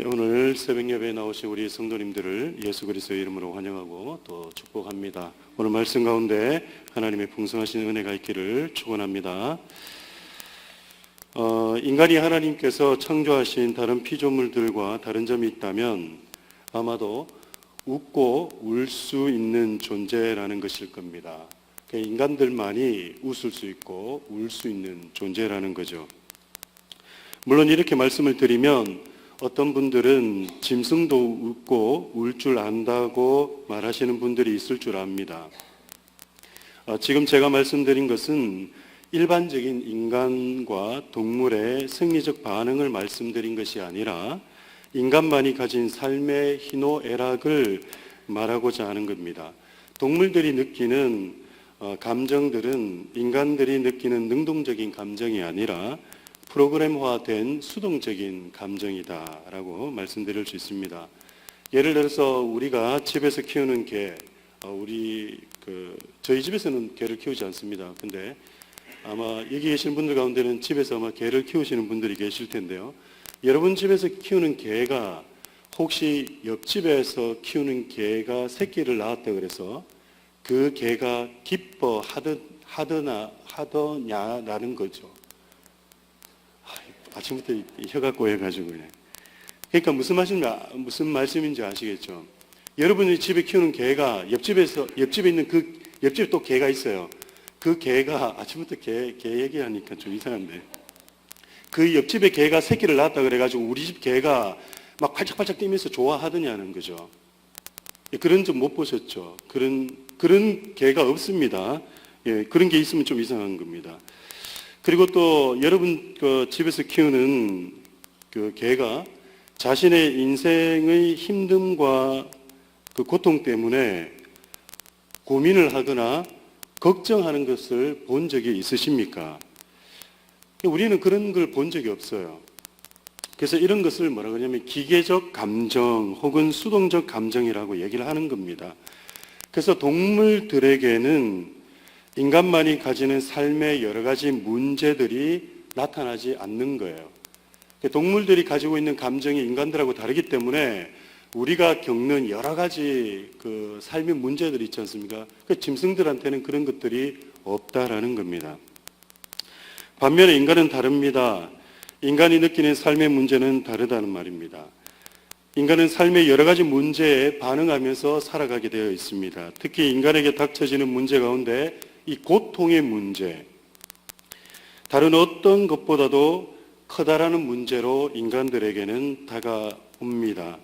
오늘 새벽 예배에 나오신 우리 성도님들을 예수 그리스도의 이름으로 환영하고 또 축복합니다. 오늘 말씀 가운데 하나님의 풍성하신 은혜가 있기를 축원합니다. 인간이 하나님께서 창조하신 다른 피조물들과 다른 점이 있다면 아마도 웃고 울 수 있는 존재라는 것일 겁니다. 인간들만이 웃을 수 있고 울 수 있는 존재라는 거죠. 물론 이렇게 말씀을 드리면 어떤 분들은 짐승도 웃고 울 줄 안다고 말하시는 분들이 있을 줄 압니다. 지금 제가 말씀드린 것은 일반적인 인간과 동물의 생리적 반응을 말씀드린 것이 아니라 인간만이 가진 삶의 희노애락을 말하고자 하는 겁니다. 동물들이 느끼는 감정들은 인간들이 느끼는 능동적인 감정이 아니라 프로그램화된 수동적인 감정이다라고 말씀드릴 수 있습니다. 예를 들어서 우리가 집에서 키우는 개, 저희 집에서는 개를 키우지 않습니다. 근데 아마 여기 계신 분들 가운데는 집에서 아마 개를 키우시는 분들이 계실 텐데요. 여러분 집에서 키우는 개가 혹시 옆집에서 키우는 개가 새끼를 낳았다 그래서 그 개가 하더냐라는 거죠. 아침부터 혀가 꼬여가지고 그러니까 무슨 말씀인지 아시겠죠? 여러분이 집에 키우는 개가 옆집에 있는 옆집에 또 개가 있어요. 그 개가 아침부터 개 얘기하니까 좀 이상한데 그 옆집에 개가 새끼를 낳았다 그래가지고 우리 집 개가 막 팔짝팔짝 뛰면서 좋아하더냐는 거죠. 그런 점 못 보셨죠? 그런 개가 없습니다. 그런 게 있으면 좀 이상한 겁니다. 그리고 또 여러분 집에서 키우는 그 개가 자신의 인생의 힘듦과 그 고통 때문에 고민을 하거나 걱정하는 것을 본 적이 있으십니까? 우리는 그런 걸 본 적이 없어요. 그래서 이런 것을 뭐라 그러냐면 기계적 감정 혹은 수동적 감정이라고 얘기를 하는 겁니다. 그래서 동물들에게는 인간만이 가지는 삶의 여러 가지 문제들이 나타나지 않는 거예요. 동물들이 가지고 있는 감정이 인간들하고 다르기 때문에 우리가 겪는 여러 가지 그 삶의 문제들이 있지 않습니까? 짐승들한테는 그런 것들이 없다라는 겁니다. 반면에 인간은 다릅니다. 인간이 느끼는 삶의 문제는 다르다는 말입니다. 인간은 삶의 여러 가지 문제에 반응하면서 살아가게 되어 있습니다. 특히 인간에게 닥쳐지는 문제 가운데 이 고통의 문제, 다른 어떤 것보다도 커다라는 문제로 인간들에게는 다가옵니다.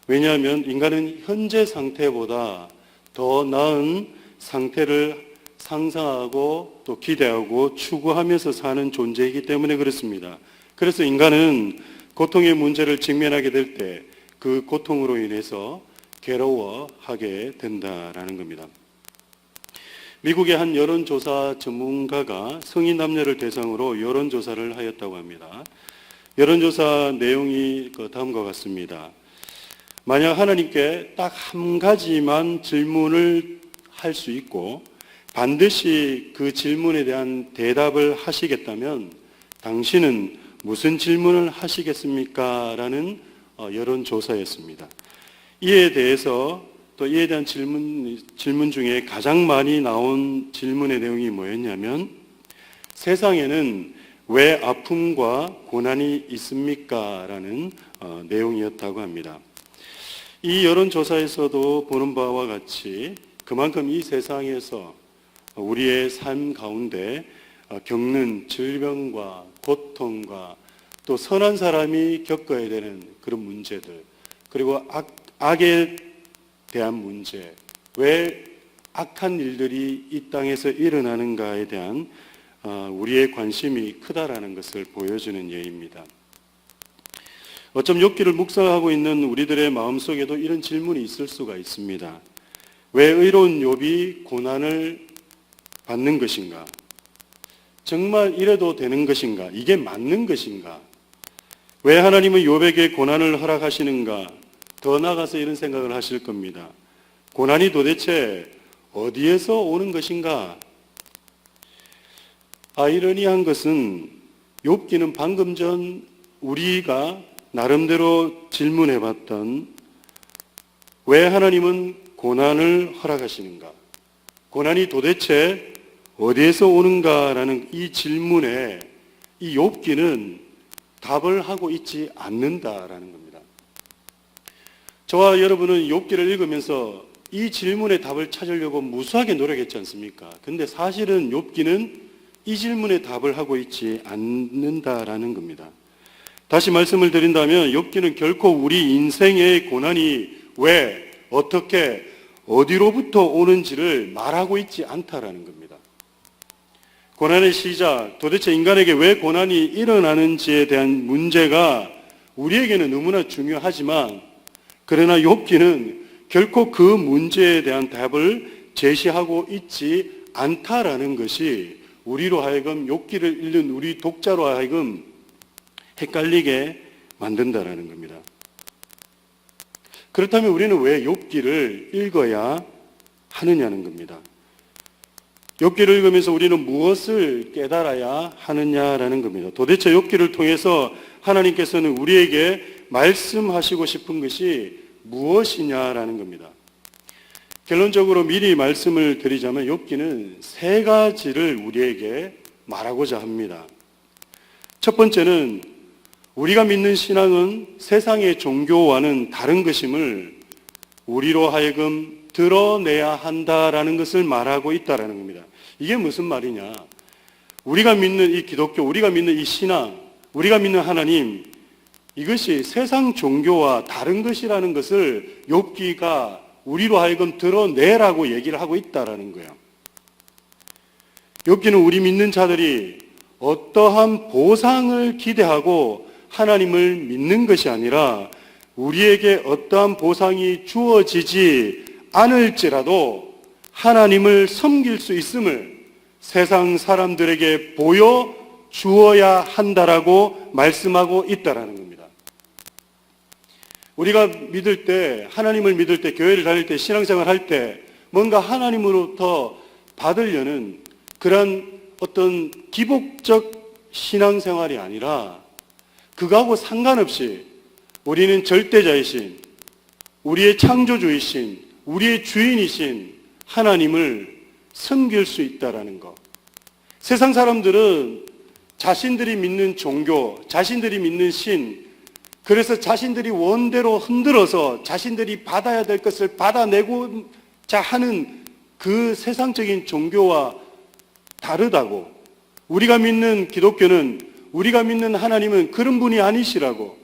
왜냐하면 인간은 현재 상태보다 더 나은 상태를 상상하고 또 기대하고 추구하면서 사는 존재이기 때문에 그렇습니다. 그래서 인간은 고통의 문제를 직면하게 될 때 그 고통으로 인해서 괴로워하게 된다라는 겁니다. 미국의 한 여론조사 전문가가 성인 남녀를 대상으로 여론조사를 하였다고 합니다. 여론조사 내용이 다음과 같습니다. 만약 하나님께 딱 한 가지만 질문을 할 수 있고 반드시 그 질문에 대한 대답을 하시겠다면 당신은 무슨 질문을 하시겠습니까? 라는 여론조사였습니다. 이에 대해서 또 이에 대한 질문 중에 가장 많이 나온 질문의 내용이 뭐였냐면 세상에는 왜 아픔과 고난이 있습니까? 라는 내용이었다고 합니다. 이 여론조사에서도 보는 바와 같이 그만큼 이 세상에서 우리의 삶 가운데 겪는 질병과 고통과 또 선한 사람이 겪어야 되는 그런 문제들, 그리고 악에 대한 문제, 왜 악한 일들이 이 땅에서 일어나는가에 대한 우리의 관심이 크다라는 것을 보여주는 예입니다. 어쩜 욥기를 묵상하고 있는 우리들의 마음속에도 이런 질문이 있을 수가 있습니다. 왜 의로운 욥이 고난을 받는 것인가? 정말 이래도 되는 것인가? 이게 맞는 것인가? 왜 하나님은 욥에게 고난을 허락하시는가? 더 나아가서 이런 생각을 하실 겁니다. 고난이 도대체 어디에서 오는 것인가? 아이러니한 것은 욥기는 방금 전 우리가 나름대로 질문해봤던 왜 하나님은 고난을 허락하시는가? 고난이 도대체 어디에서 오는가라는 이 질문에 이 욥기는 답을 하고 있지 않는다라는 겁니다. 저와 여러분은 욥기를 읽으면서 이 질문의 답을 찾으려고 무수하게 노력했지 않습니까? 근데 사실은 욥기는 이 질문에 답을 하고 있지 않는다라는 겁니다. 다시 말씀을 드린다면 욥기는 결코 우리 인생의 고난이 왜, 어떻게, 어디로부터 오는지를 말하고 있지 않다라는 겁니다. 고난의 시작, 도대체 인간에게 왜 고난이 일어나는지에 대한 문제가 우리에게는 너무나 중요하지만 그러나 욥기는 결코 그 문제에 대한 답을 제시하고 있지 않다라는 것이 우리로 하여금 욥기를 읽는 우리 독자로 하여금 헷갈리게 만든다라는 겁니다. 그렇다면 우리는 왜 욥기를 읽어야 하느냐는 겁니다. 욥기를 읽으면서 우리는 무엇을 깨달아야 하느냐라는 겁니다. 도대체 욥기를 통해서 하나님께서는 우리에게 말씀하시고 싶은 것이 무엇이냐라는 겁니다. 결론적으로 미리 말씀을 드리자면 욥기는 세 가지를 우리에게 말하고자 합니다. 첫 번째는 우리가 믿는 신앙은 세상의 종교와는 다른 것임을 우리로 하여금 드러내야 한다라는 것을 말하고 있다라는 겁니다. 이게 무슨 말이냐? 우리가 믿는 이 기독교, 우리가 믿는 이 신앙, 우리가 믿는 하나님, 이것이 세상 종교와 다른 것이라는 것을 욥기가 우리로 하여금 드러내라고 얘기를 하고 있다라는 거예요. 욥기는 우리 믿는 자들이 어떠한 보상을 기대하고 하나님을 믿는 것이 아니라 우리에게 어떠한 보상이 주어지지 않을지라도 하나님을 섬길 수 있음을 세상 사람들에게 보여 주어야 한다라고 말씀하고 있다라는 겁니다. 우리가 믿을 때, 하나님을 믿을 때, 교회를 다닐 때, 신앙생활 할 때 뭔가 하나님으로부터 받으려는 그런 어떤 기복적 신앙생활이 아니라 그거하고 상관없이 우리는 절대자이신, 우리의 창조주이신, 우리의 주인이신 하나님을 섬길 수 있다라는 것. 세상 사람들은 자신들이 믿는 종교, 자신들이 믿는 신, 그래서 자신들이 원대로 흔들어서 자신들이 받아야 될 것을 받아내고자 하는 그 세상적인 종교와 다르다고, 우리가 믿는 기독교는, 우리가 믿는 하나님은 그런 분이 아니시라고,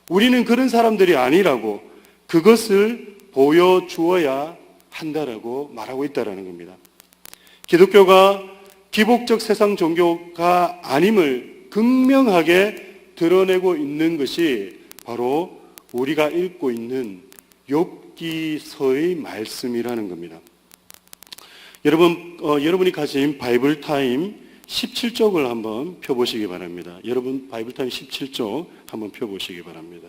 우리는 그런 사람들이 아니라고 그것을 보여주어야 한다라고 말하고 있다라는 겁니다. 기독교가 기복적 세상 종교가 아님을 극명하게 드러내고 있는 것이 바로 우리가 읽고 있는 욥기서의 말씀이라는 겁니다. 여러분, 여러분이 가진 바이블 타임 17쪽을 한번 펴보시기 바랍니다. 여러분 바이블 타임 17쪽 한번 펴보시기 바랍니다.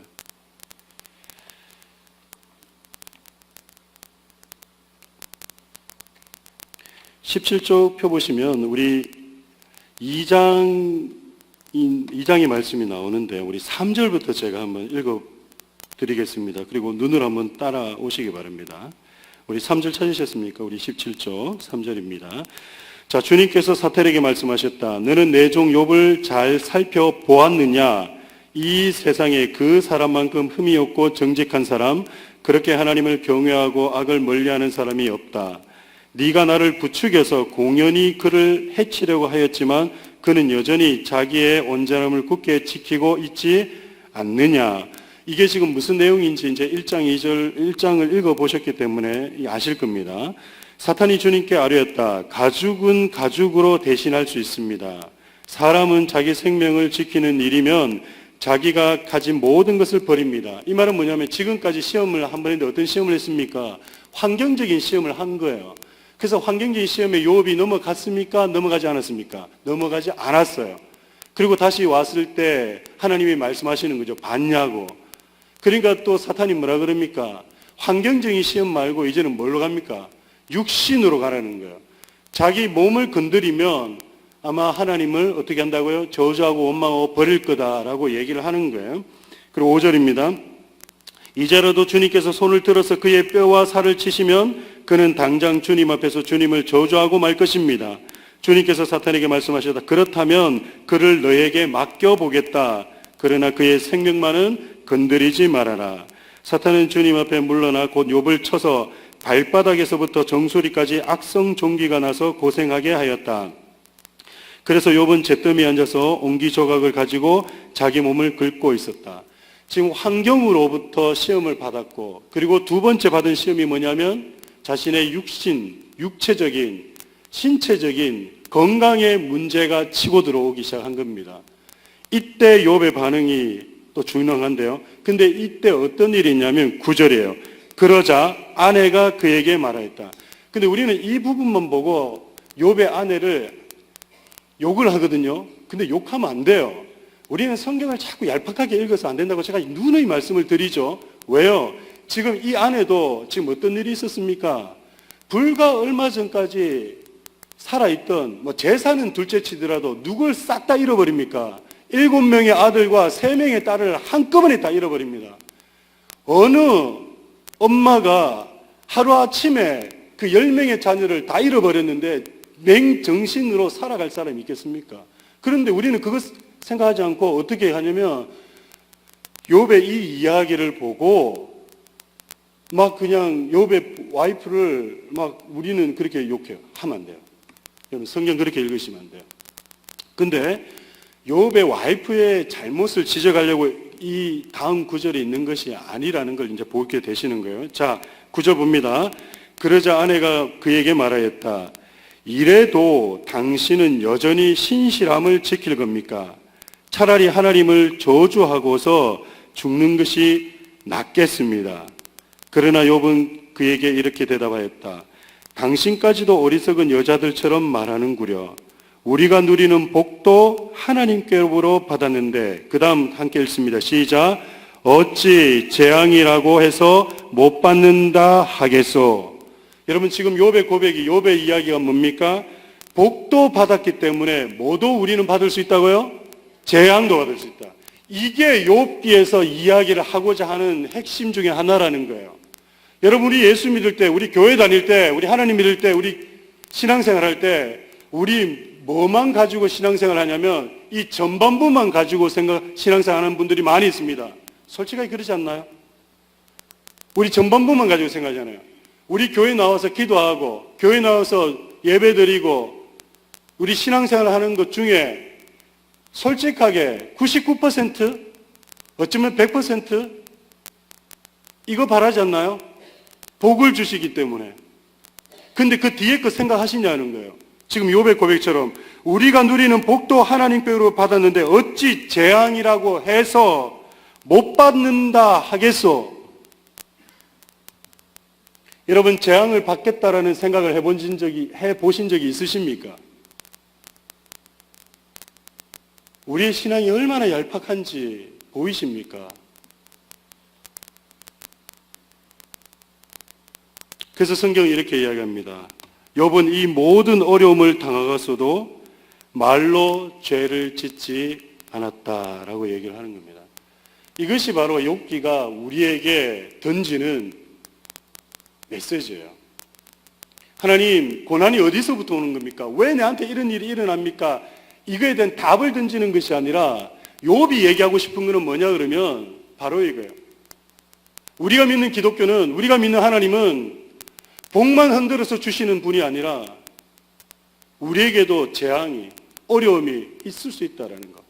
(17쪽) 펴보시면 우리 2장의 말씀이 나오는데 우리 3절부터 제가 한번 읽어드리겠습니다. 그리고 눈으로 한번 따라오시기 바랍니다. 우리 3절 찾으셨습니까? 우리 17쪽 3절입니다. 자, 주님께서 사탄에게 말씀하셨다. 너는 내 종 욥을 잘 살펴보았느냐? 이 세상에 그 사람만큼 흠이 없고 정직한 사람, 그렇게 하나님을 경외하고 악을 멀리하는 사람이 없다. 네가 나를 부추겨서 공연히 그를 해치려고 하였지만 그는 여전히 자기의 온전함을 굳게 지키고 있지 않느냐. 이게 지금 무슨 내용인지 이제 1장 2절 1장을 읽어보셨기 때문에 아실 겁니다. 사탄이 주님께 아뢰었다. 가죽은 가죽으로 대신할 수 있습니다. 사람은 자기 생명을 지키는 일이면 자기가 가진 모든 것을 버립니다. 이 말은 뭐냐면 지금까지 시험을 한 번 했는데 어떤 시험을 했습니까? 환경적인 시험을 한 거예요. 그래서 환경적인 시험에 욥이 넘어갔습니까? 넘어가지 않았습니까? 넘어가지 않았어요. 그리고 다시 왔을 때 하나님이 말씀하시는 거죠. 봤냐고. 그러니까 또 사탄이 뭐라 그럽니까? 환경적인 시험 말고 이제는 뭘로 갑니까? 육신으로 가라는 거예요. 자기 몸을 건드리면 아마 하나님을 어떻게 한다고요? 저주하고 원망하고 버릴 거다라고 얘기를 하는 거예요. 그리고 5절입니다. 이제라도 주님께서 손을 들어서 그의 뼈와 살을 치시면 그는 당장 주님 앞에서 주님을 저주하고 말 것입니다. 주님께서 사탄에게 말씀하셨다. 그렇다면 그를 너에게 맡겨보겠다. 그러나 그의 생명만은 건드리지 말아라. 사탄은 주님 앞에 물러나 곧 욥을 쳐서 발바닥에서부터 정수리까지 악성 종기가 나서 고생하게 하였다. 그래서 욥은 잿더미에 앉아서 옹기 조각을 가지고 자기 몸을 긁고 있었다. 지금 환경으로부터 시험을 받았고, 그리고 두 번째 받은 시험이 뭐냐면 자신의 육체적인, 신체적인 건강에 문제가 치고 들어오기 시작한 겁니다. 이때 욥의 반응이 또 중요한데요. 근데 이때 어떤 일이 있냐면 9절이에요. 그러자 아내가 그에게 말하였다. 근데 우리는 이 부분만 보고 욥의 아내를 욕을 하거든요. 근데 욕하면 안 돼요. 우리는 성경을 자꾸 얄팍하게 읽어서 안 된다고 제가 누누이 말씀을 드리죠. 왜요? 지금 이 아내도 지금 어떤 일이 있었습니까? 불과 얼마 전까지 살아있던 재산은 둘째 치더라도 누굴 싹 다 잃어버립니까? 7명의 아들과 3명의 딸을 한꺼번에 다 잃어버립니다. 어느 엄마가 하루아침에 그 10명의 자녀를 다 잃어버렸는데 맹정신으로 살아갈 사람이 있겠습니까? 그런데 우리는 그것 생각하지 않고 어떻게 하냐면 욥의 이 이야기를 보고 막 그냥 욥의 와이프를 막 우리는 그렇게 욕해요. 하면 안 돼요. 여러분 성경 그렇게 읽으시면 안 돼요. 근데 욥의 와이프의 잘못을 지적하려고 이 다음 구절에 있는 것이 아니라는 걸 이제 보게 되시는 거예요. 자, 9절 봅니다. 그러자 아내가 그에게 말하였다. 이래도 당신은 여전히 신실함을 지킬 겁니까? 차라리 하나님을 저주하고서 죽는 것이 낫겠습니다. 그러나 욥은 그에게 이렇게 대답하였다. 당신까지도 어리석은 여자들처럼 말하는구려. 우리가 누리는 복도 하나님께로 받았는데, 그 다음 함께 읽습니다. 시작. 어찌 재앙이라고 해서 못 받는다 하겠소. 여러분 지금 욥의 고백이, 욥의 이야기가 뭡니까? 복도 받았기 때문에 뭐도 우리는 받을 수 있다고요? 재앙도 받을 수 있다. 이게 욥기에서 이야기를 하고자 하는 핵심 중에 하나라는 거예요. 여러분 우리 예수 믿을 때, 우리 교회 다닐 때, 우리 하나님 믿을 때, 우리 신앙생활 할 때 우리 뭐만 가지고 신앙생활 하냐면 이 전반부만 가지고 신앙생활 하는 분들이 많이 있습니다. 솔직하게 그러지 않나요? 우리 전반부만 가지고 생각하잖아요. 우리 교회 나와서 기도하고 교회 나와서 예배드리고 우리 신앙생활 하는 것 중에 솔직하게 99% 어쩌면 100% 이거 바라지 않나요? 복을 주시기 때문에. 근데 그 뒤에 거 생각하시냐는 거예요. 지금 욥의 고백처럼 우리가 누리는 복도 하나님께로 받았는데 어찌 재앙이라고 해서 못 받는다 하겠소? 여러분 재앙을 받겠다라는 생각을 해보신 적이 있으십니까? 우리의 신앙이 얼마나 얄팍한지 보이십니까? 그래서 성경이 이렇게 이야기합니다. 욥은 이 모든 어려움을 당하고서도 말로 죄를 짓지 않았다라고 얘기를 하는 겁니다. 이것이 바로 욥기가 우리에게 던지는 메시지예요. 하나님, 고난이 어디서부터 오는 겁니까? 왜 내한테 이런 일이 일어납니까? 이거에 대한 답을 던지는 것이 아니라 욥이 얘기하고 싶은 것은 뭐냐 그러면 바로 이거예요. 우리가 믿는 기독교는, 우리가 믿는 하나님은 복만 흔들어서 주시는 분이 아니라 우리에게도 재앙이, 어려움이 있을 수 있다는 것.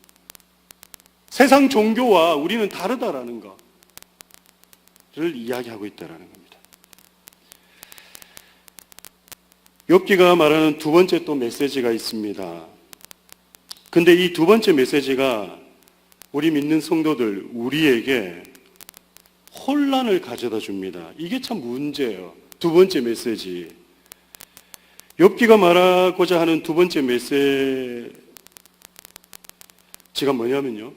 세상 종교와 우리는 다르다라는 것을 이야기하고 있다는 겁니다. 욥기가 말하는 두 번째 또 메시지가 있습니다. 근데 이 두 번째 메시지가 우리 믿는 성도들, 우리에게 혼란을 가져다 줍니다. 이게 참 문제예요. 두 번째 메시지. 욥기가 말하고자 하는 두 번째 제가 뭐냐면요,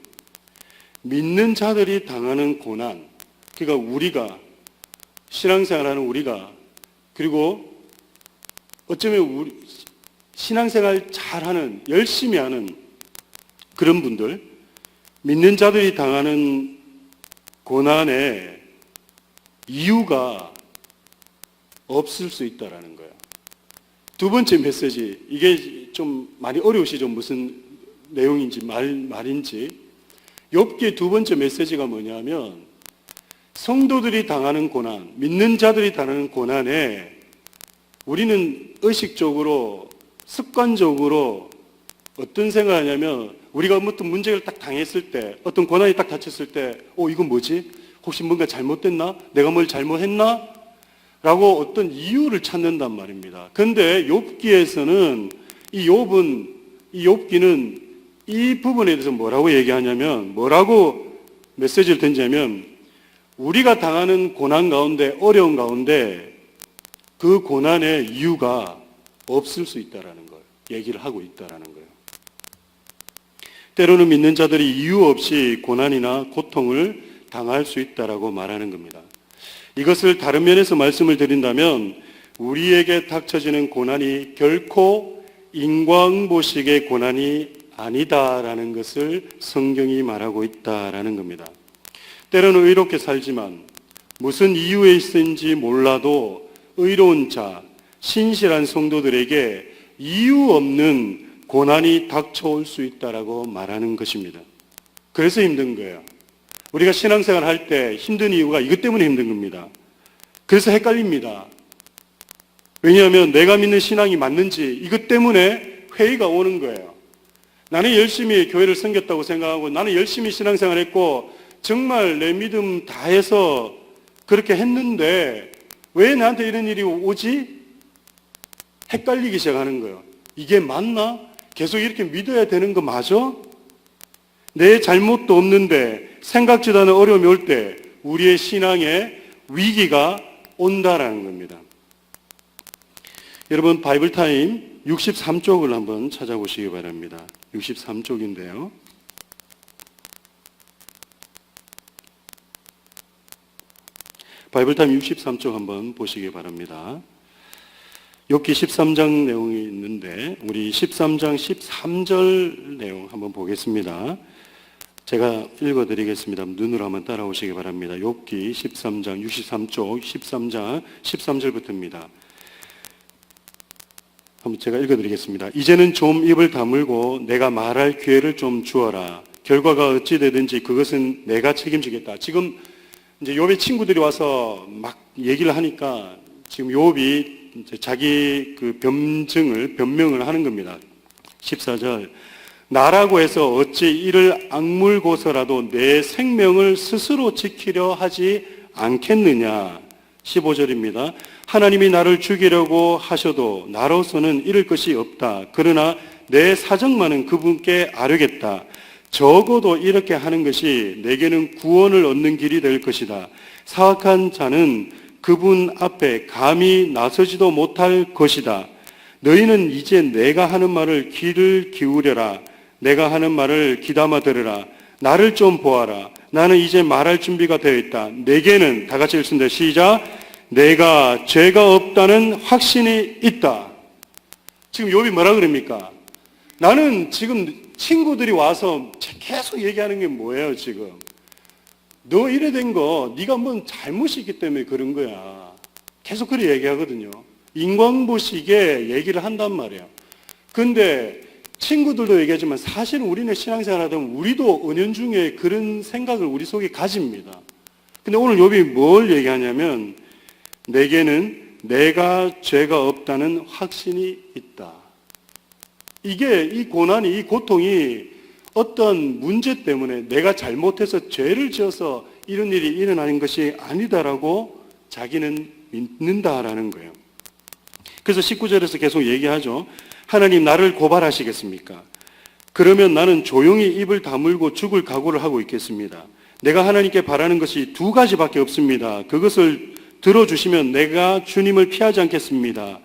믿는 자들이 당하는 고난, 그러니까 우리가, 신앙생활하는 우리가, 그리고 어쩌면 우리 신앙생활 잘하는, 열심히 하는 그런 분들, 믿는 자들이 당하는 고난의 이유가 없을 수 있다라는 거예요. 두 번째 메시지, 이게 좀 많이 어려우시죠? 무슨 내용인지, 말인지. 욥기의 두 번째 메시지가 뭐냐면, 성도들이 당하는 고난, 믿는 자들이 당하는 고난에 우리는 의식적으로, 습관적으로 어떤 생각을 하냐면, 우리가 어떤 문제를 딱 당했을 때, 어떤 고난이 딱 닥쳤을 때, 이건 뭐지? 혹시 뭔가 잘못됐나? 내가 뭘 잘못했나? 라고 어떤 이유를 찾는단 말입니다. 그런데 욥기에서는 이 욥기는 이 부분에 대해서 뭐라고 얘기하냐면, 뭐라고 메시지를 던지냐면, 우리가 당하는 고난 가운데, 어려운 가운데 그 고난의 이유가 없을 수 있다라는 걸 얘기를 하고 있다라는 거예요. 때로는 믿는 자들이 이유 없이 고난이나 고통을 당할 수 있다라고 말하는 겁니다. 이것을 다른 면에서 말씀을 드린다면, 우리에게 닥쳐지는 고난이 결코 인과응보식의 고난이 아니다라는 것을 성경이 말하고 있다라는 겁니다. 때로는 의롭게 살지만 무슨 이유에 있는지 몰라도 의로운 자, 신실한 성도들에게 이유 없는 고난이 닥쳐올 수 있다라고 말하는 것입니다. 그래서 힘든 거예요. 우리가 신앙생활 할 때 힘든 이유가 이것 때문에 힘든 겁니다. 그래서 헷갈립니다. 왜냐하면 내가 믿는 신앙이 맞는지 이것 때문에 회의가 오는 거예요. 나는 열심히 교회를 섬겼다고 생각하고, 나는 열심히 신앙생활 했고 정말 내 믿음 다해서 그렇게 했는데 왜 나한테 이런 일이 오지? 헷갈리기 시작하는 거예요. 이게 맞나? 계속 이렇게 믿어야 되는 거 맞아? 내 잘못도 없는데 생각지도 않은 어려움이 올 때 우리의 신앙에 위기가 온다라는 겁니다. 여러분, 바이블타임 63쪽을 한번 찾아보시기 바랍니다. 63쪽인데요. 바이블타임 63쪽 한번 보시기 바랍니다. 욥기 13장 내용이 있는데 우리 13장 13절 내용 한번 보겠습니다. 제가 읽어드리겠습니다. 눈으로 한번 따라오시기 바랍니다. 욥기 13장 63쪽 13장 13절부터입니다. 한번 제가 읽어드리겠습니다. 이제는 좀 입을 다물고 내가 말할 기회를 좀 주어라. 결과가 어찌 되든지 그것은 내가 책임지겠다. 지금 이제 욥의 친구들이 와서 막 얘기를 하니까 지금 욥이 자기 그 변명을 하는 겁니다. 14절. 나라고 해서 어찌 이를 악물고서라도 내 생명을 스스로 지키려 하지 않겠느냐. 15절입니다. 하나님이 나를 죽이려고 하셔도 나로서는 잃을 것이 없다. 그러나 내 사정만은 그분께 아뢰겠다. 적어도 이렇게 하는 것이 내게는 구원을 얻는 길이 될 것이다. 사악한 자는 그분 앞에 감히 나서지도 못할 것이다. 너희는 이제 내가 하는 말을 귀를 기울여라. 내가 하는 말을 귀담아 들으라. 나를 좀 보아라. 나는 이제 말할 준비가 되어 있다. 내게는, 다 같이 읽습니다. 시작. 내가 죄가 없다는 확신이 있다. 지금 욥이 뭐라 그럽니까? 나는 지금 친구들이 와서 계속 얘기하는 게 뭐예요, 지금? 너 이래 된 거 네가 뭔 잘못이 있기 때문에 그런 거야. 계속 그렇게 얘기하거든요. 인과응보식에 얘기를 한단 말이에요. 근데 친구들도 얘기하지만 사실은 우리는 신앙생활 하다 보면 우리도 은연중에 그런 생각을 우리 속에 가집니다. 근데 오늘 욥이 뭘 얘기하냐면 내게는 내가 죄가 없다는 확신이 있다. 이게 이 고난이, 이 고통이 어떤 문제 때문에 내가 잘못해서 죄를 지어서 이런 일이 일어나는 것이 아니다라고 자기는 믿는다라는 거예요. 그래서 19절에서 계속 얘기하죠. 하나님 나를 고발하시겠습니까? 그러면 나는 조용히 입을 다물고 죽을 각오를 하고 있겠습니다. 내가 하나님께 바라는 것이 두 가지밖에 없습니다. 그것을 들어주시면 내가 주님을 피하지 않겠습니다.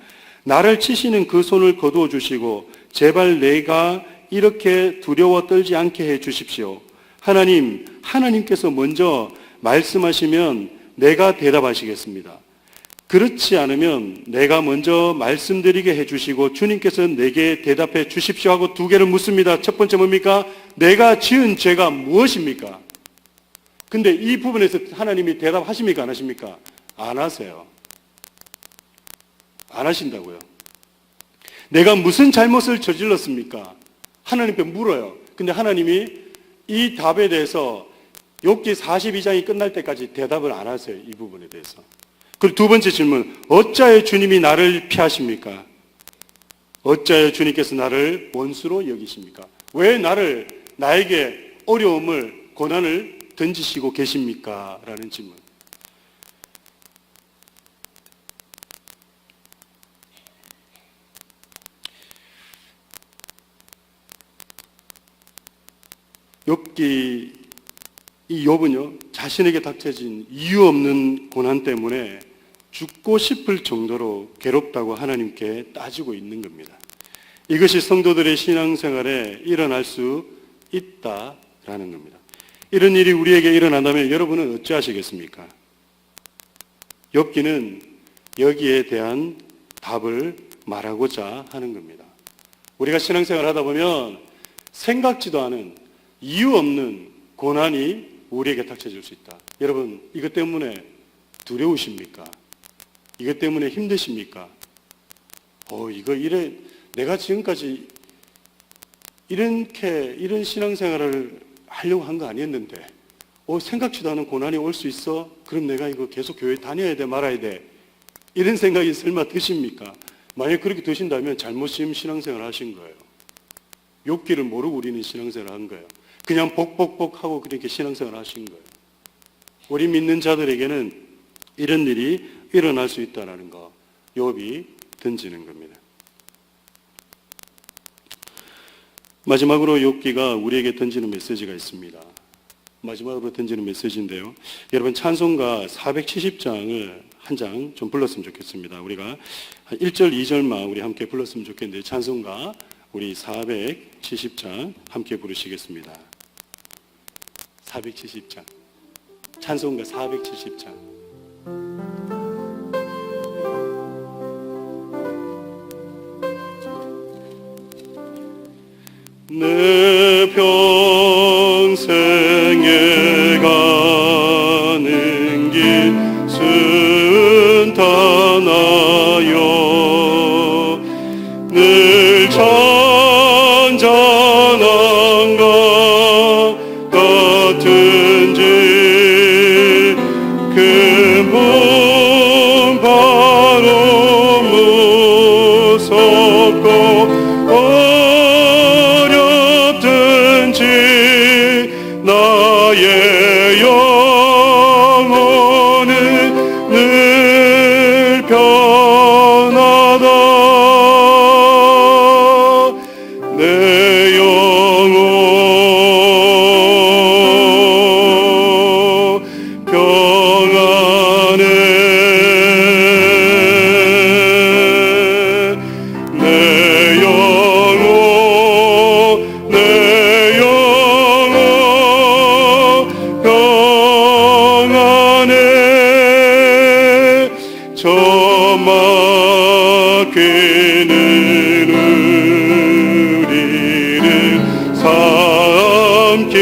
나를 치시는 그 손을 거두어 주시고 제발 내가 이렇게 두려워 떨지 않게 해 주십시오. 하나님께서 먼저 말씀하시면 내가 대답하시겠습니다. 그렇지 않으면 내가 먼저 말씀드리게 해주시고 주님께서 내게 대답해 주십시오 하고 두 개를 묻습니다. 첫 번째 뭡니까? 내가 지은 죄가 무엇입니까? 근데 이 부분에서 하나님이 대답하십니까? 안 하십니까? 안 하세요. 안 하신다고요. 내가 무슨 잘못을 저질렀습니까? 하나님께 물어요. 근데 하나님이 이 답에 대해서 욥기 42장이 끝날 때까지 대답을 안 하세요. 이 부분에 대해서. 그리고 두 번째 질문, 어찌하여 주님이 나를 피하십니까? 어찌하여 주님께서 나를 원수로 여기십니까? 왜 나에게 어려움을, 고난을 던지시고 계십니까? 라는 질문. 이 욥은요, 자신에게 닥쳐진 이유 없는 고난 때문에 죽고 싶을 정도로 괴롭다고 하나님께 따지고 있는 겁니다. 이것이 성도들의 신앙생활에 일어날 수 있다라는 겁니다. 이런 일이 우리에게 일어난다면 여러분은 어찌하시겠습니까? 욥기는 여기에 대한 답을 말하고자 하는 겁니다. 우리가 신앙생활을 하다 보면 생각지도 않은 이유 없는 고난이 우리에게 닥쳐질 수 있다. 여러분, 이것 때문에 두려우십니까? 이것 때문에 힘드십니까? 내가 지금까지 이런 신앙생활을 하려고 한 거 아니었는데, 생각지도 않은 고난이 올 수 있어? 그럼 내가 이거 계속 교회 다녀야 돼, 말아야 돼? 이런 생각이 설마 드십니까? 만약 그렇게 드신다면 잘못심 신앙생활 하신 거예요. 욥기를 모르고 우리는 신앙생활 한 거예요. 그냥 복복복하고 그렇게 신앙생활 하신 거예요. 우리 믿는 자들에게는 이런 일이 일어날 수 있다는 거, 욥이 던지는 겁니다. 마지막으로 욥기가 우리에게 던지는 메시지가 있습니다. 마지막으로 던지는 메시지인데요. 여러분, 찬송가 470장을 한 장 좀 불렀으면 좋겠습니다. 우리가 1절, 2절만 우리 함께 불렀으면 좋겠는데, 찬송가 우리 470장 함께 부르시겠습니다. 470장. 찬송가 470장. 내 평생에 가는 길 순탄하여 늘 잔잔한 것 같은지 그 분바로 무섭고 나의 영혼은 늘 편하다. 내 영혼 평안해. 내 영혼 저 막히는 우리를 삼키려고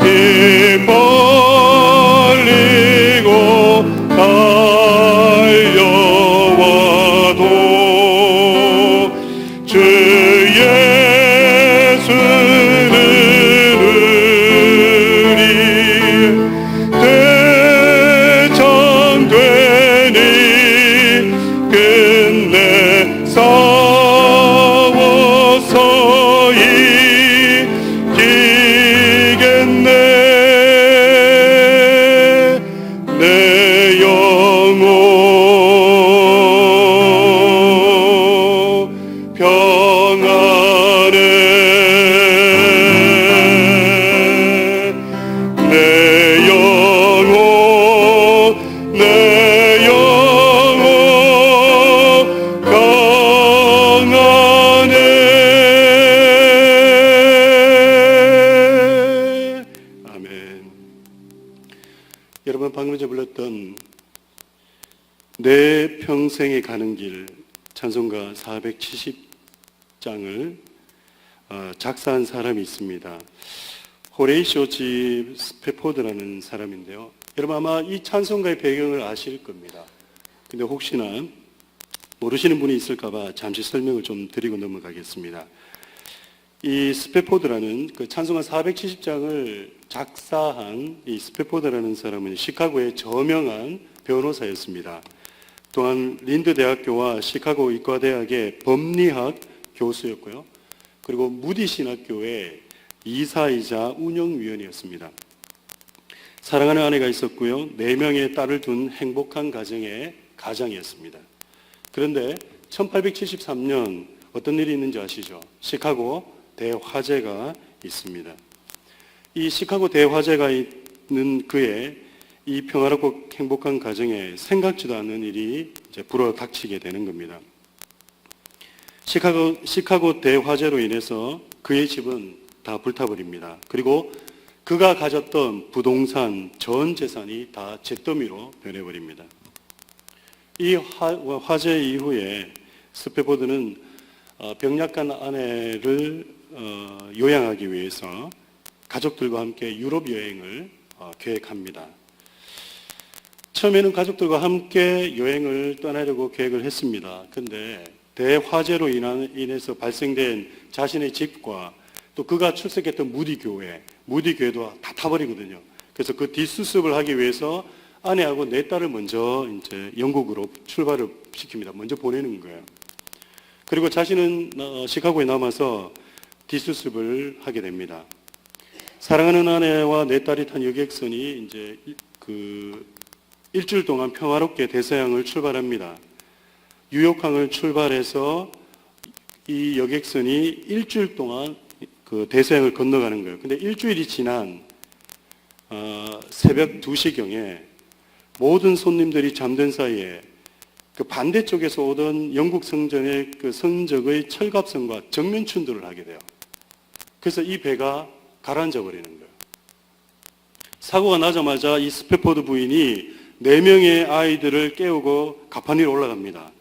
힘 벌리고 달려와도 주 예수는 우리 대장되니 여러분 방금 전에 불렀던 내 평생에 가는 길 찬송가 470장을 작사한 사람이 있습니다. 호레이쇼 집 스페포드라는 사람인데요. 여러분 아마 이 찬송가의 배경을 아실 겁니다. 근데 혹시나 모르시는 분이 있을까봐 잠시 설명을 좀 드리고 넘어가겠습니다. 이 스페포드라는 그 찬송가 470장을 작사한 이 스페포드라는 사람은 시카고의 저명한 변호사였습니다. 또한 린드 대학교와 시카고 의과대학의 법리학 교수였고요. 그리고 무디 신학교의 이사이자 운영위원이었습니다. 사랑하는 아내가 있었고요. 4명의 딸을 둔 행복한 가정의 가장이었습니다. 그런데 1873년 어떤 일이 있는지 아시죠? 시카고 대화재가 있습니다. 이 시카고 대화재가 있는 그의 이 평화롭고 행복한 가정에 생각지도 않는 일이 이제 불어닥치게 되는 겁니다. 시카고 대화재로 인해서 그의 집은 다 불타버립니다. 그리고 그가 가졌던 부동산, 전 재산이 다 잿더미로 변해버립니다. 이 화재 이후에 스페포드는 병약한 아내를 요양하기 위해서 가족들과 함께 유럽 여행을 계획합니다. 처음에는 가족들과 함께 여행을 떠나려고 계획을 했습니다. 그런데 대화재로 인해서 발생된 자신의 집과 또 그가 출석했던 무디교회도 다 타버리거든요. 그래서 그 뒷수습을 하기 위해서 아내하고 4딸을 먼저 이제 영국으로 출발을 시킵니다. 먼저 보내는 거예요. 그리고 자신은 시카고에 남아서 뒷수습을 하게 됩니다. 사랑하는 아내와 4딸이 탄 여객선이 이제 그 일주일 동안 평화롭게 대서양을 출발합니다. 뉴욕항을 출발해서 이 여객선이 일주일 동안 그 대서양을 건너가는 거예요. 근데 일주일이 지난 새벽 2시경에 모든 손님들이 잠든 사이에 그 반대쪽에서 오던 영국 성전의 그 성적의 철갑선과 정면 충돌을 하게 돼요. 그래서 이 배가 가라앉아 버리는 거예요. 사고가 나자마자 이 스페포드 부인이 4명의 아이들을 깨우고 가판 위로 올라갑니다.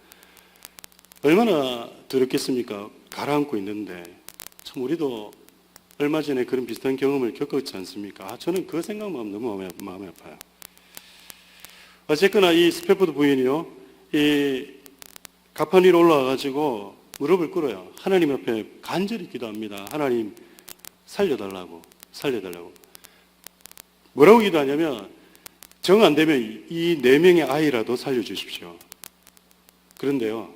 얼마나 더럽겠습니까? 가라앉고 있는데. 참 우리도 얼마 전에 그런 비슷한 경험을 겪었지 않습니까? 저는 그 생각만 너무 마음이 아파요. 어쨌거나 이 스페포드 부인이요, 이 가판 위로 올라와가지고 무릎을 꿇어요. 하나님 앞에 간절히 기도합니다. 하나님 살려달라고. 뭐라고 기도하냐면 정 안 되면 이 4명의 아이라도 살려주십시오. 그런데요,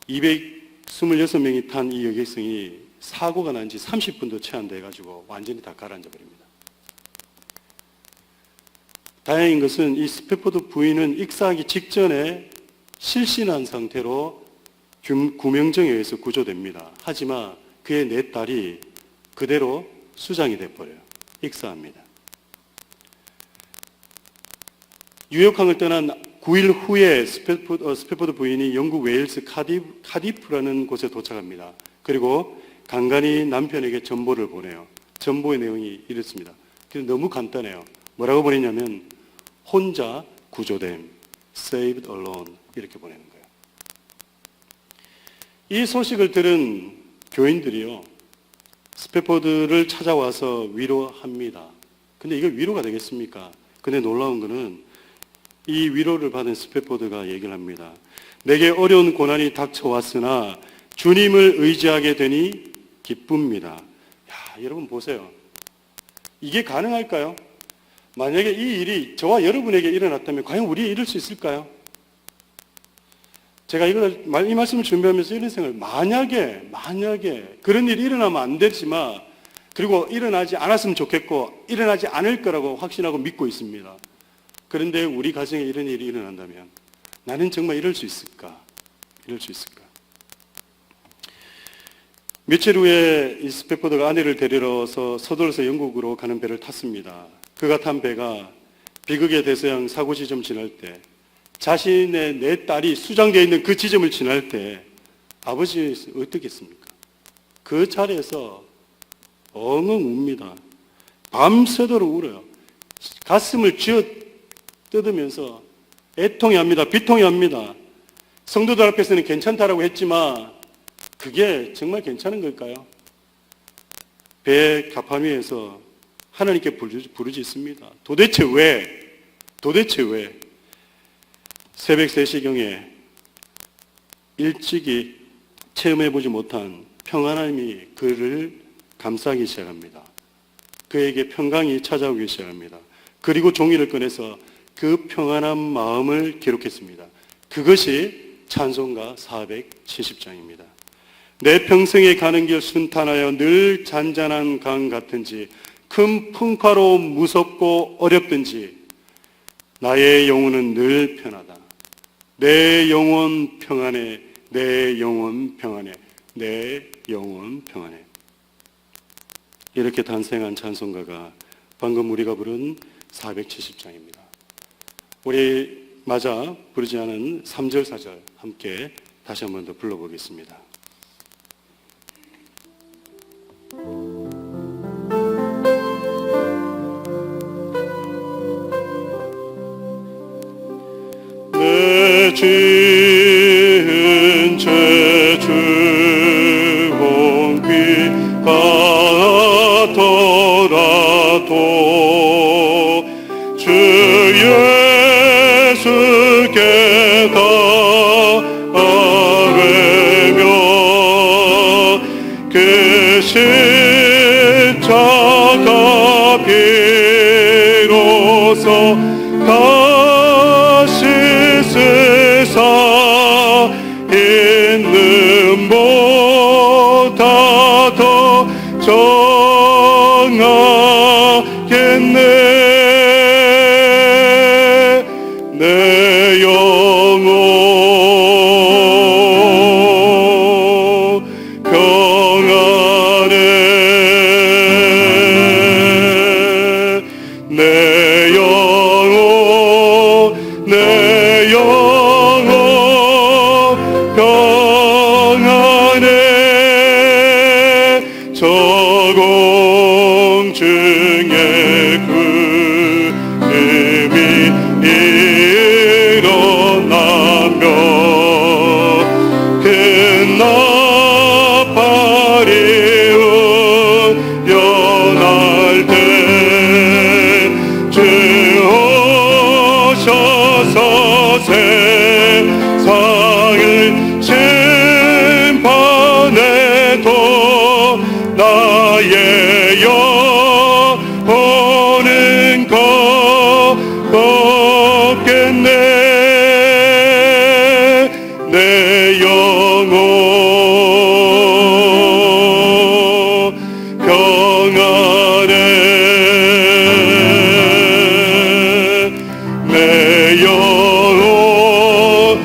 226명이 탄 이 여객선이 사고가 난 지 30분도 채 안 돼가지고 완전히 다 가라앉아 버립니다. 다행인 것은 이 스페포드 부인은 익사하기 직전에 실신한 상태로 구명정에 의해서 구조됩니다. 하지만 그의 4딸이 그대로 수장이 돼버려요. 익사합니다. 뉴욕항을 떠난 9일 후에 스페포드 부인이 영국 웨일스 카디프라는 곳에 도착합니다. 그리고 간간히 남편에게 전보를 보내요. 전보의 내용이 이렇습니다. 너무 간단해요. 뭐라고 보내냐면 혼자 구조됨, saved alone 이렇게 보내는 거예요. 이 소식을 들은 교인들이요, 스페포드를 찾아와서 위로합니다. 근데 이게 위로가 되겠습니까? 근데 놀라운 거는 이 위로를 받은 스페포드가 얘기를 합니다. 내게 어려운 고난이 닥쳐왔으나 주님을 의지하게 되니 기쁩니다. 여러분 보세요. 이게 가능할까요? 만약에 이 일이 저와 여러분에게 일어났다면 과연 우리 이럴 수 있을까요? 제가 이 말씀을 준비하면서 이런 생각을, 만약에 그런 일이 일어나면 안 되지만, 그리고 일어나지 않았으면 좋겠고 일어나지 않을 거라고 확신하고 믿고 있습니다. 그런데 우리 가정에 이런 일이 일어난다면 나는 정말 이럴 수 있을까? 며칠 후에 이 스페포드가 아내를 데리러서 서둘러서 영국으로 가는 배를 탔습니다. 그가 탄 배가 비극의 대서양 사고 지점 지날 때, 자신의 4딸이 수장되어 있는 그 지점을 지날 때 아버지 어떻겠습니까? 그 자리에서 엉엉 웁니다. 밤새도록 울어요. 가슴을 쥐어 뜯으면서 애통해합니다. 비통해합니다. 성도들 앞에서는 괜찮다라고 했지만 그게 정말 괜찮은 걸까요? 배 가판 위에서 하나님께 부르짖습니다. 도대체 왜? 도대체 왜? 새벽 3시경에 일찍이 체험해보지 못한 평안함이 그를 감싸기 시작합니다. 그에게 평강이 찾아오기 시작합니다. 그리고 종이를 꺼내서 그 평안한 마음을 기록했습니다. 그것이 찬송가 470장입니다. 내 평생에 가는 길 순탄하여 늘 잔잔한 강 같은지 큰 풍파로 무섭고 어렵든지 나의 영혼은 늘 편하다. 내 영혼 평안해. 내 영혼 평안해. 내 영혼 평안해. 이렇게 탄생한 찬송가가 방금 우리가 부른 470장입니다. 우리 맞아 부르지 않은 3절 4절 함께 다시 한 번 더 불러보겠습니다. 내 지은 죄 주홍 귀 같더라도 주 예수께 다 아뢰며 그 십자가 비로소 다시 세상 있는 보다 더 정하겠네. 내 영혼 평안해. 내 영혼 평안해. 저공 중에 구름이 일어나며 그 나팔이 울려날 때 주 오셔서 세상을 심판해도 나의 영혼은 걷겠네. 내 영혼 평안해. 내 영혼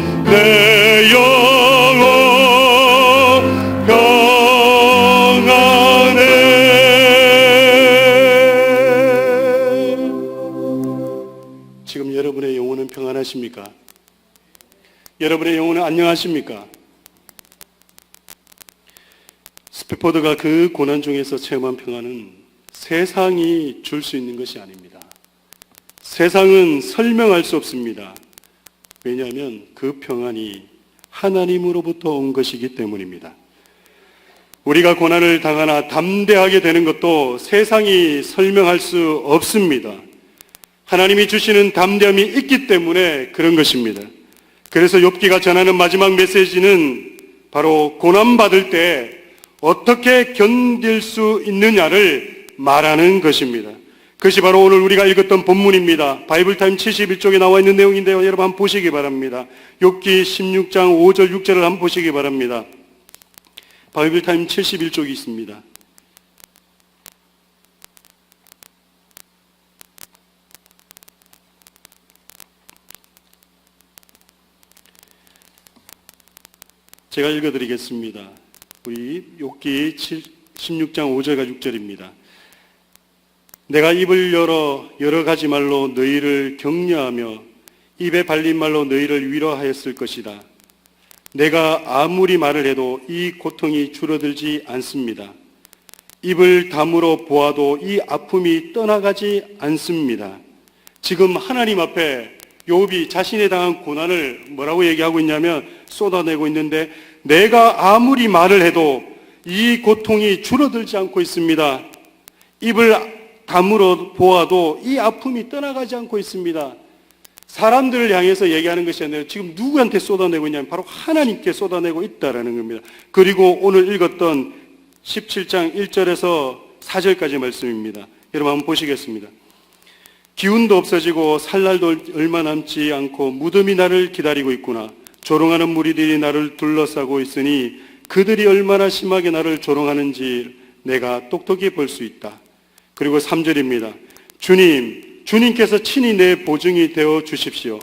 평안해. 지금 여러분의 영혼은 평안하십니까? 여러분의 영혼은 안녕하십니까? 스피포드가 그 고난 중에서 체험한 평안은 세상이 줄 수 있는 것이 아닙니다. 세상은 설명할 수 없습니다. 왜냐하면 그 평안이 하나님으로부터 온 것이기 때문입니다. 우리가 고난을 당하나 담대하게 되는 것도 세상이 설명할 수 없습니다. 하나님이 주시는 담대함이 있기 때문에 그런 것입니다. 그래서 욥기가 전하는 마지막 메시지는 바로 고난받을 때 어떻게 견딜 수 있느냐를 말하는 것입니다. 그것이 바로 오늘 우리가 읽었던 본문입니다. 바이블타임 71쪽에 나와 있는 내용인데요. 여러분 한번 보시기 바랍니다. 욥기 16장 5절 6절을 한번 보시기 바랍니다. 바이블타임 71쪽이 있습니다. 제가 읽어드리겠습니다. 우리 욥기 16장 5절과 6절입니다. 내가 입을 열어 여러 가지 말로 너희를 격려하며 입에 발린 말로 너희를 위로하였을 것이다. 내가 아무리 말을 해도 이 고통이 줄어들지 않습니다. 입을 다물어 보아도 이 아픔이 떠나가지 않습니다. 지금 하나님 앞에 욥이 자신에 당한 고난을 뭐라고 얘기하고 있냐면 쏟아내고 있는데, 내가 아무리 말을 해도 이 고통이 줄어들지 않고 있습니다. 입을 다물어 보아도 이 아픔이 떠나가지 않고 있습니다. 사람들을 향해서 얘기하는 것이 아니라 지금 누구한테 쏟아내고 있냐면 바로 하나님께 쏟아내고 있다라는 겁니다. 그리고 오늘 읽었던 17장 1절에서 4절까지 말씀입니다. 여러분 한번 보시겠습니다. 기운도 없어지고 살 날도 얼마 남지 않고 무덤이 나를 기다리고 있구나. 조롱하는 무리들이 나를 둘러싸고 있으니 그들이 얼마나 심하게 나를 조롱하는지 내가 똑똑히 볼 수 있다. 그리고 3절입니다. 주님께서 친히 내 보증이 되어 주십시오.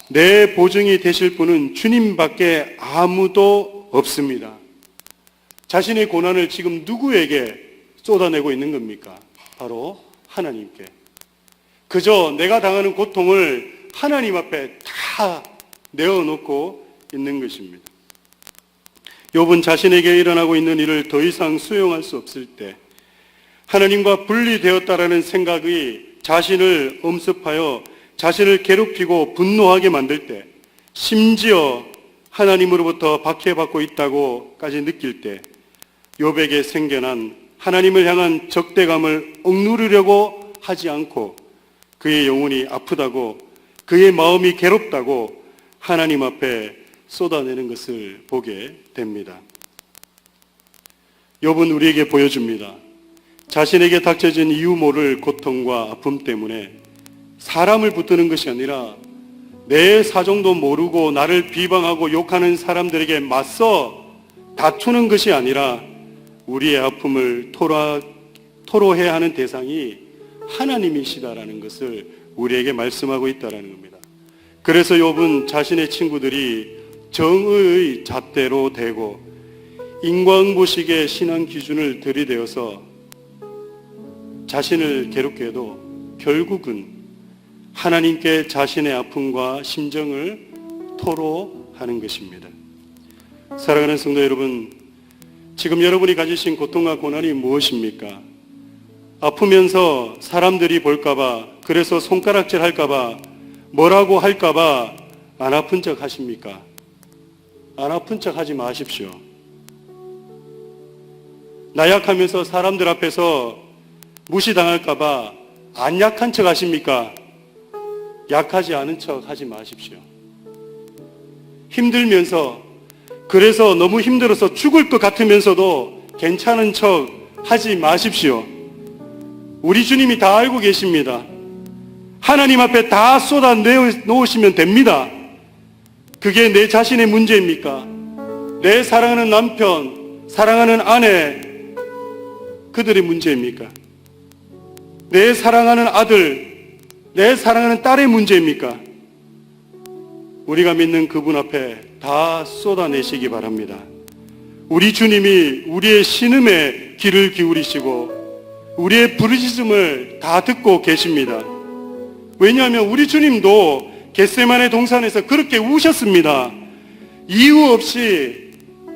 내 보증이 되실 분은 주님밖에 아무도 없습니다. 자신의 고난을 지금 누구에게 쏟아내고 있는 겁니까? 바로 하나님께. 그저 내가 당하는 고통을 하나님 앞에 다 내어놓고 있는 것입니다. 욥은 자신에게 일어나고 있는 일을 더 이상 수용할 수 없을 때, 하나님과 분리되었다라는 생각이 자신을 엄습하여 자신을 괴롭히고 분노하게 만들 때, 심지어 하나님으로부터 박해받고 있다고까지 느낄 때, 욥에게 생겨난 하나님을 향한 적대감을 억누르려고 하지 않고 그의 영혼이 아프다고, 그의 마음이 괴롭다고 하나님 앞에 쏟아내는 것을 보게 됩니다. 욥은 우리에게 보여줍니다. 자신에게 닥쳐진 이유 모를 고통과 아픔 때문에 사람을 붙드는 것이 아니라 내 사정도 모르고 나를 비방하고 욕하는 사람들에게 맞서 다투는 것이 아니라 우리의 아픔을 토로해야 하는 대상이 하나님이시다라는 것을 우리에게 말씀하고 있다는 겁니다. 그래서 욥은 자신의 친구들이 정의의 잣대로 대고 인과응보식의 신앙 기준을 들이대어서 자신을 괴롭게 해도 결국은 하나님께 자신의 아픔과 심정을 토로하는 것입니다. 사랑하는 성도 여러분, 지금 여러분이 가지신 고통과 고난이 무엇입니까? 아프면서 사람들이 볼까봐, 그래서 손가락질 할까봐, 뭐라고 할까봐 안 아픈 척 하십니까? 안 아픈 척 하지 마십시오. 나약하면서 사람들 앞에서 무시당할까봐 안 약한 척 하십니까? 약하지 않은 척 하지 마십시오. 힘들면서, 그래서 너무 힘들어서 죽을 것 같으면서도 괜찮은 척 하지 마십시오. 우리 주님이 다 알고 계십니다. 하나님 앞에 다 쏟아 놓으시면 됩니다. 그게 내 자신의 문제입니까? 내 사랑하는 남편, 사랑하는 아내, 그들의 문제입니까? 내 사랑하는 아들, 내 사랑하는 딸의 문제입니까? 우리가 믿는 그분 앞에 다 쏟아내시기 바랍니다. 우리 주님이 우리의 신음에 귀를 기울이시고 우리의 부르짖음을 다 듣고 계십니다. 왜냐하면 우리 주님도 겟세마네 동산에서 그렇게 우셨습니다. 이유 없이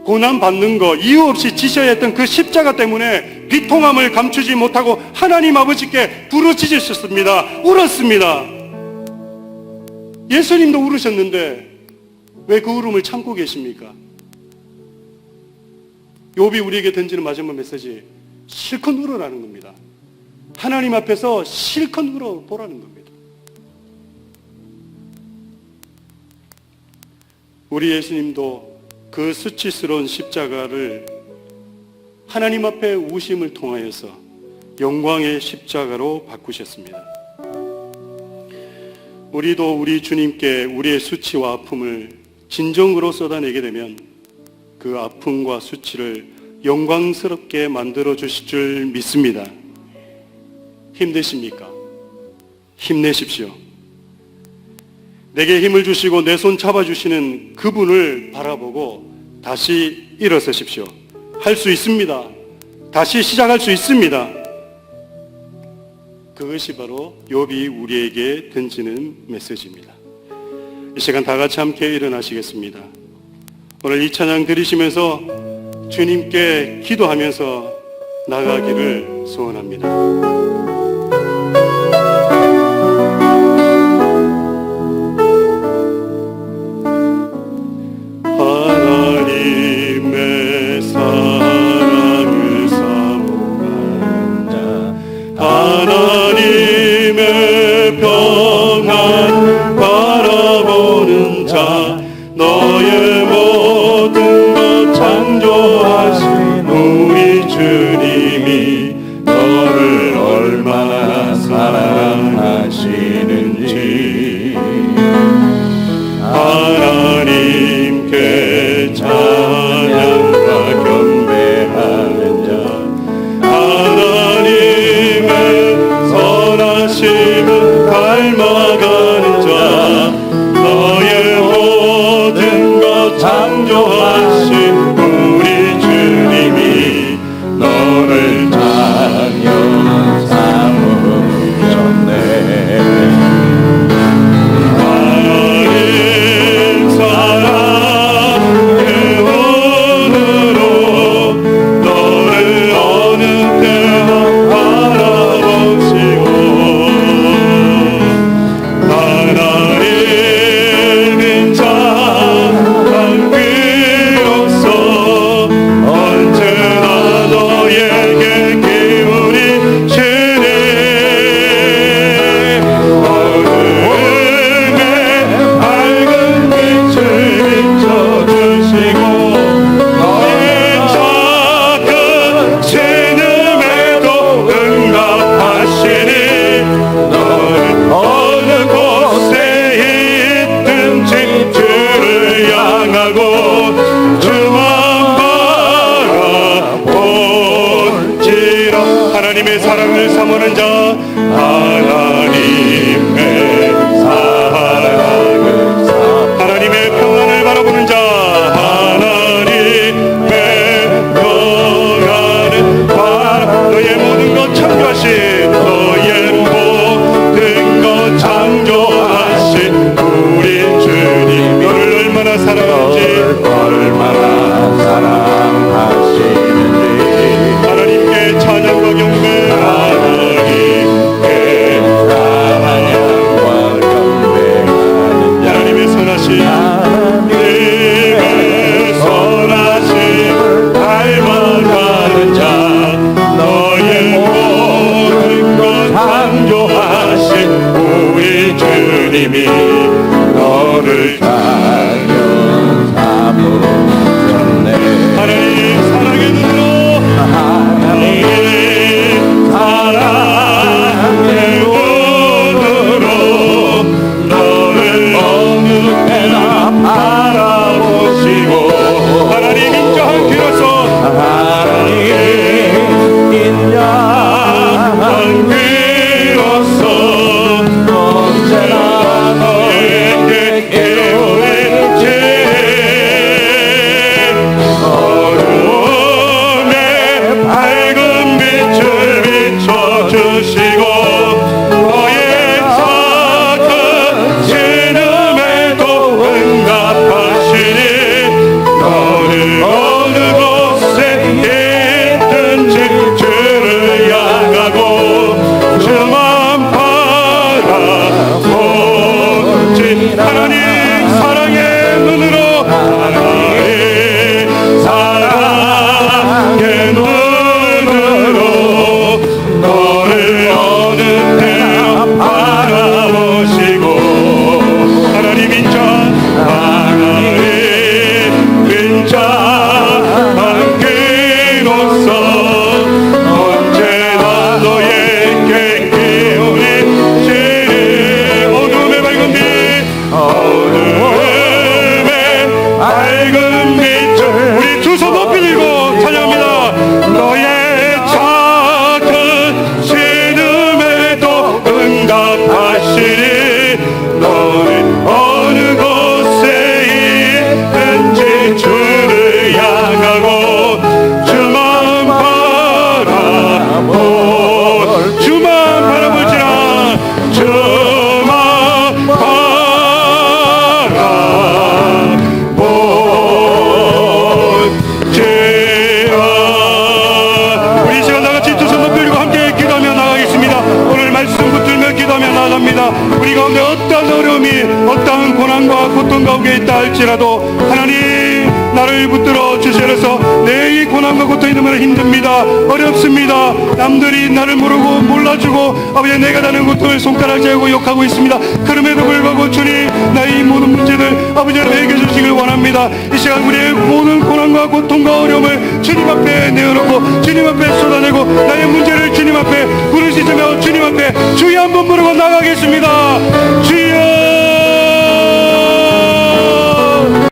고난받는 거, 이유 없이 지셔야 했던 그 십자가 때문에 비통함을 감추지 못하고 하나님 아버지께 부르짖으셨습니다. 울었습니다. 예수님도 울으셨는데 왜 그 울음을 참고 계십니까? 욥이 우리에게 던지는 마지막 메시지, 실컷 울어라는 겁니다. 하나님 앞에서 실컷 울어보라는 겁니다. 우리 예수님도 그 수치스러운 십자가를 하나님 앞에 우심을 통하여서 영광의 십자가로 바꾸셨습니다. 우리도 우리 주님께 우리의 수치와 아픔을 진정으로 쏟아내게 되면 그 아픔과 수치를 영광스럽게 만들어 주실 줄 믿습니다. 힘드십니까? 힘내십시오. 내게 힘을 주시고 내 손 잡아주시는 그분을 바라보고 다시 일어서십시오. 할 수 있습니다. 다시 시작할 수 있습니다. 그것이 바로 욥이 우리에게 던지는 메시지입니다. 이 시간 다 같이 함께 일어나시겠습니다. 오늘 이 찬양 들으시면서 주님께 기도하면서 나가기를 소원합니다. 하나님의 평안 바라보는 자, 너의 모든 것 창조하신 우리 주님이 너를 얼마나 사랑하시는지 하나님께 찬양과 경배하는 자, 하나님의 선하심을 닮아가는 자, 너의 모든 것 창조하신 우리 주님이 너를 자녀 삼으셨네. 하나님 사랑의 은으로 너를 어느 때나 바라보시고 하나님인 자 함께로서 언제나 너에게 기울이시니 어둠의 밝은 빛을 비춰주시고 너의 작은 신음에도 응답하시니 너는 어느 곳에 있든지 주를 향하고 주만 바라보지라. 하나님의 사랑을 삼으는 자, 하나님의 사랑을 하나님의 평안을 바라보는 자, 하나님의 평안을 너의 모든 것 창조하신 너의 모든 것 창조하신 우리 주님 너를 얼마나 사랑하는지 하나님께 찬양과 경배 하나님의 선하심 하나님의 선하심 닮아가는 자, 너의 모든 것 창조하신 우리 주님이 너를 자녀 삼으셨네. 하나님 사랑의 눈으로 하나님 사랑의 눈으로 너를 어느 때나 바라보시고 하나님 인자한 귀로서 하나님 인자한 귀로서 언제나 너에게 기울이시니 어둠의 밝은 빛을 비춰주시고 너의 작은 신음에도 응답하시니 너를 어느 곳에 있든지 주를 향하고 주만 바라보지. 하나님 사랑의 눈으로 하나님 사랑의 눈으로 너를 어느 때나 바라보시고 하나님 인자 함께로서 언제나 너에게 기울이시니 어둠의 밝은 빛 어둠의 밝은 빛을 우리 두 손 높이 들고 찬양합니다. 너의 작은 신음에도 응답하시니 너는 어느 곳에 있든지 주를 향하고 주만 바라볼지라 주만 바라볼지라. 우리 시간 다같이 두 손 높이 들고 함께 기도하며 나가겠습니다. 오늘 말씀 붙들며 기도하며 나갑니다. 우리 가운데 어떠한 어려움이 어떠한 고난과 고통 가운데 있다 할지라도 하나님 나를 붙들어 주시옵소서. 내 이 고난과 고통이 너무나 힘듭니다. 어렵습니다. 남들이 나를 모르고 몰라주고 아버지 내가 다는 고통을 손가락 재고 욕하고 있습니다. 그럼에도 불구하고 주님 나의 이 모든 문제들 아버지 해결해 주시길 원합니다. 이 시간 우리의 모든 고난과 고통과 어려움을 주님 앞에 내어놓고 주님 앞에 쏟아내고 나의 문제를 주님 앞에 부르짖으며 주님 앞에 주여 한번 부르고 나가겠습니다.